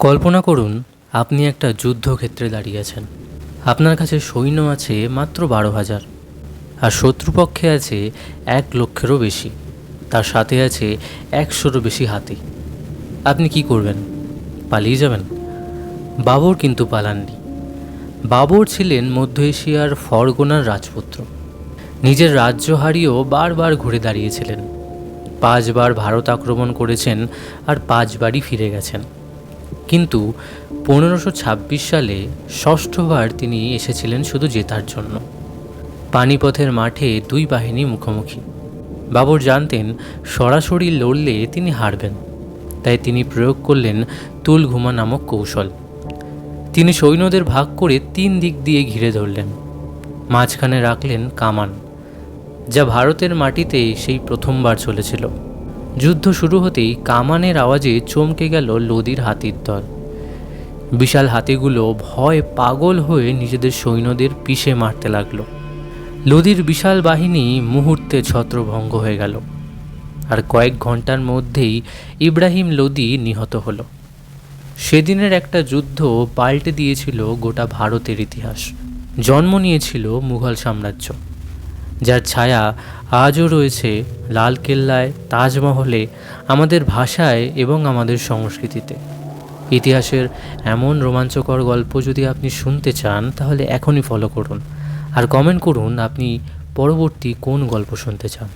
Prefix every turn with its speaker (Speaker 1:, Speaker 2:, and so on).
Speaker 1: কল্পনা করুন আপনি একটা যুদ্ধক্ষেত্রে দাঁড়িয়ে আছেন। আপনার কাছে সৈন্য আছে মাত্র 12,000, আর শত্রুপক্ষে আছে 1,00,000-এরও বেশি। তার সাথে আছে 100-রও বেশি হাতি। আপনি কি করবেন? পালিয়ে যাবেন? বাবর কিন্তু পালাননি। বাবর ছিলেন মধ্য এশিয়ার ফরগনার রাজপুত্র। নিজের রাজ্য হারিয়েও বারবার ঘুরে দাঁড়িয়েছিলেন। 5 বার ভারত আক্রমণ করেছেন আর 5 বারই ফিরে গেছেন। কিন্তু 1526 সালে ষষ্ঠবার তিনি এসেছিলেন শুধু জেতার জন্য। পানিপথের মাঠে 2 বাহিনী মুখোমুখি। বাবর জানতেন সরাসরি লড়লে তিনি হারবেন, তাই তিনি প্রয়োগ করলেন তুলঘুমা নামক কৌশল। তিনি সৈন্যদের ভাগ করে 3 দিক দিয়ে ঘিরে ধরলেন। মাঝখানে রাখলেন কামান, যা ভারতের মাটিতে সেই প্রথমবার চলেছিল। যুদ্ধ শুরু হতেই কামানের আওয়াজে চমকে গেল লোদির হাতির দল। বিশাল হাতিগুলো ভয়ে পাগল হয়ে নিজেদের সৈন্যদের পিষে মারতে লাগলো। লোদির বিশাল বাহিনী মুহূর্তে ছত্রভঙ্গ হয়ে গেল, আর কয়েক ঘন্টার মধ্যেই ইব্রাহিম লোদি নিহত হলো। সেদিনের একটা যুদ্ধ পাল্টে দিয়েছিল গোটা ভারতের ইতিহাস। জন্ম নিয়েছিল মুঘল সাম্রাজ্য, যার ছায়া আজও রয়েছে লালকেল্লায়, তাজমহলে, আমাদের ভাষায় এবং আমাদের সংস্কৃতিতে। ইতিহাসের এমন রোমাঞ্চকর গল্প যদি আপনি শুনতে চান, তাহলে এখনই ফলো করুন আর কমেন্ট করুন আপনি পরবর্তী কোন গল্প শুনতে চান।